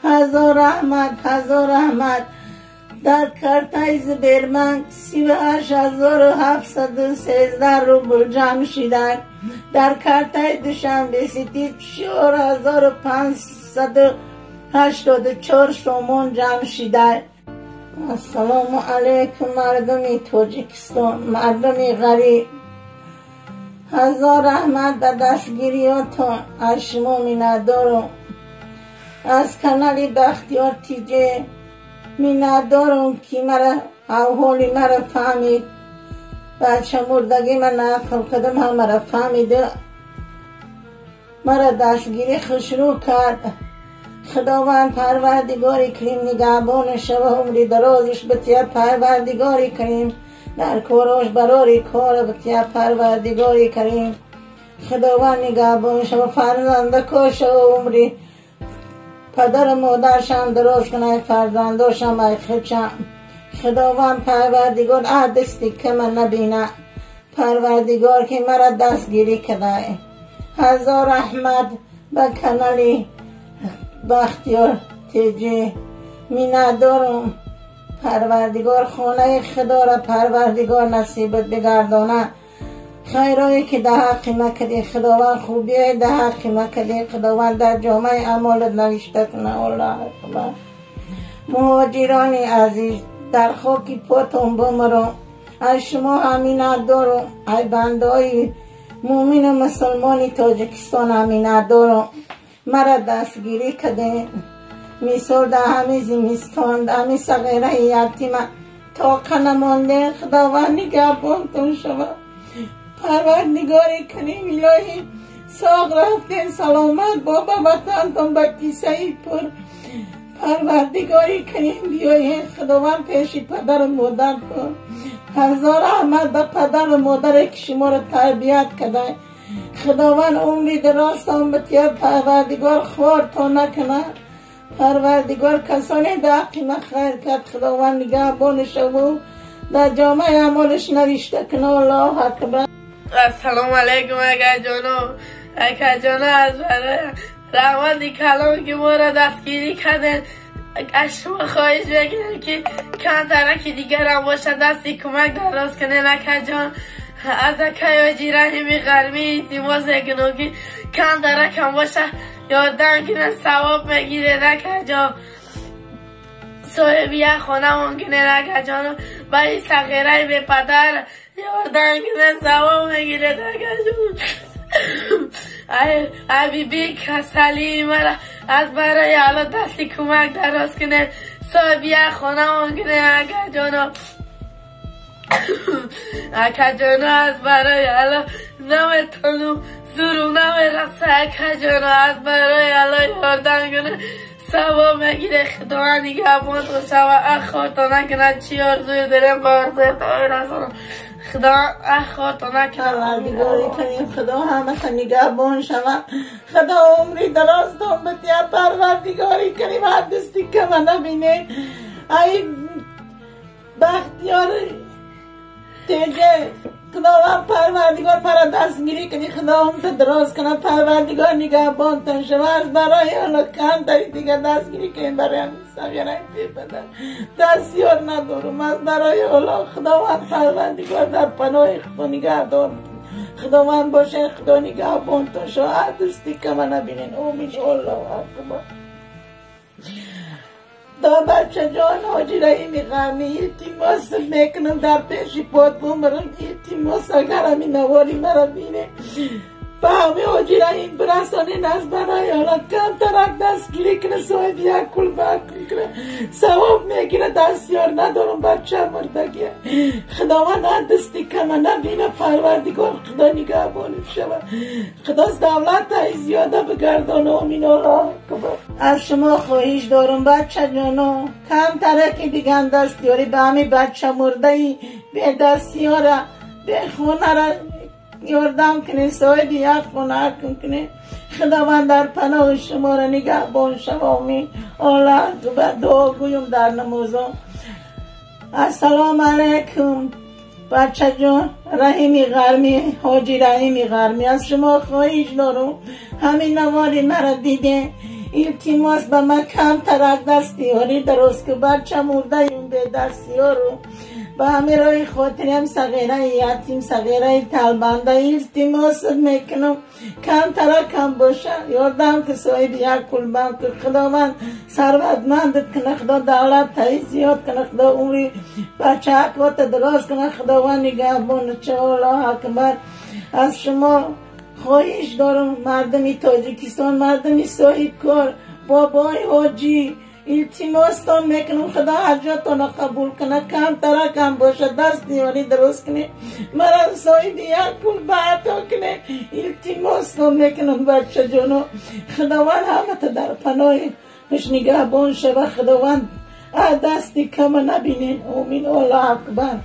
هزار رحمت در کرتای زبیرمنگ 38,713 روبل جمع شده. در کرتای دوشنبه سیتی 4,584 سومون جمع شده. السلام علیکم مردمی تاجیکستان، مردمی غریب. هزار رحمت به دستگیریاتون از شما می‌ندارم. از کانال بختیار تیجه می‌ندارم که مرا احوالی مرا فهمید. بچه مردگی من نقل کردم هم مرا فهمیده، مرا دستگیری خشنو کرد. خداوند پروردگاری کریم نگهبان شب عمری درازش بتیه پروردگاری کریم، در کاراش براری کار بتیه پروردگاری کریم. خداوند نگهبان شب فرزنده کاش عمری پدر مادرشم دراز کنه، فرزنداشم ای خچم. خداوند پروردگار دستی که من نبینه، پروردگار که مرا دستگیری کرده. هزار رحمت به کانال بختیار تیجی می‌ندارم. پروردگار خانه خدا را پروردگار نصیبت بگردانه. خیرایی که در حق مکدی خداوند، خوبیای در حق مکدی خداوند در جامعه اعمالت نوشته کنه. الله اکبر. مهاجران عزیز در خاکی پاتون بمرم. از شما همین ندارم، ای بندهای مومن و مسلمانی تاجیکستان همین ندارم. مرا دستگیری کردین، میسال در همه زمستان در همه صغیره یتیم طاقه نمانده. خداوند نگهبانتون شود، پروردگاری کنیم الهی. ساق رفتین سلامت بابا وطنتون به کیسه پر، پروردگاری کنیم بیایین. خداوند پیشی پدر و مادر کن. هزار رحمت به پدر و مادر که شما را تربیت کرده. خداوند عمری دراز بتیه پروردگار خوار تا نکنه. پروردگار کسانی در حقیمه خیر کرد. خداوند نگهبان شو در جامعه اعمالش نوشته کنه. الله اکبر. السلام علیکم اکا جانو از برای رحمتی کلام که ما را دستگیری کردن. از شما خواهش بگیرم که کم ترکی دیگر هم باشه دستی کمک دراز کنه. اکا جان از اکای جیرانی غربی تیماز کنو که کم ترک هم باشه یادم کنه ثواب بگیره. اکا جان صاحبی خانه ممکنه اکا جانو برای صغیره به پدر یادم کنه ثواب بگیره. اکا جان ای بی کسلی مرا از برای حالا دستی کمک دراز کنه. صاحبی خانه ممکنه اکا جانو اکا جانو از برای حالا نمیتونم زورم نمیرسه. اکا جانو از برای حالا یادم کنه ثواب بگیره. خدا نگهبان تو شود اخوارتا نکنه چی آرزوی دارم با آرزوی تا رسانم. خدا اخوارتا نکنه. پروردگاری کنیم خدا همه نگهبان شود. خدا عمری دراز تون بتیه پروردگاری کنیم هر دستی که من نبینه. ای بختیار تیجه خداوند پروردگار پر دستگیری کنی. خدا هم دراز کنه. پروردگار نگهبان تن شود. برای حالا کم داری دیگه دستگیری کنیم برای همین صغیره بدن دستیار ندارم. از برای حالا خداوند پروردگار در پناه خدا نگهدار خداوند باشه. خدا نگهبان تن شود دستی که من نبینین. امین الله اکبر. دا بچه جان حاجی رحیمی غمی یتیماس میکنم در پیشی پاد بمرم. یتیماس اگر همین نواری مرا بینه با همه حاجی رحیم برسانه نز برای حالا کم ترک دستگیری کنه. صاحب یک کل بکل کنه ثواب میگیره. دستیار ندارم بچه مردگیه. خداوند دستی که من نبینه پروردگار خدا نگهبان شود. خدا دولت های زیاده بگردان. امین الله اکبر. از شما خواهش دارم بچه جانو کم ترکی دیگه دستیاری به همین بچه مرده به دستیاره به خونه را یاردم کنه. صاحب یک خونه حکم کنه. خداوند در پناه شما را نگهبان شود. آمین. الله اکبر. دعا گویم در نمازم. السلام علیکم بچه جان رحیمی غرمی حاجی رحیمی غرمی. از شما خواهش دارم همین نواری مرا دیده التماس به من کم ترک دستیاری درست که بچه مرده اون به دستیار رو به همه رای خاطرم صغیره یتیم صغیره تلبنده التماس میکنم کم ترک کم باشه یادم که صاحب یک کلبم که خداوند ثروتمندت کنه خدا دولت تایی زیاد کنه خدا عمری بچه حقات دراز کنه خداوند نگهبان چه الله اکبر از شما خواهش دارم مردمی تاجیکستان مردمی صاحب کار بابای حاجی التماستان میکنم خدا حاجتان قبول کنه کم ترک کم باشه دست دیواری درست کنه مرا صاحب یک پول به عطا کنه التماستان میکنم بچه جانو خداوند همه در پناه نگهبان شوه خداوند دستی کم نبینین آمین الله اکبر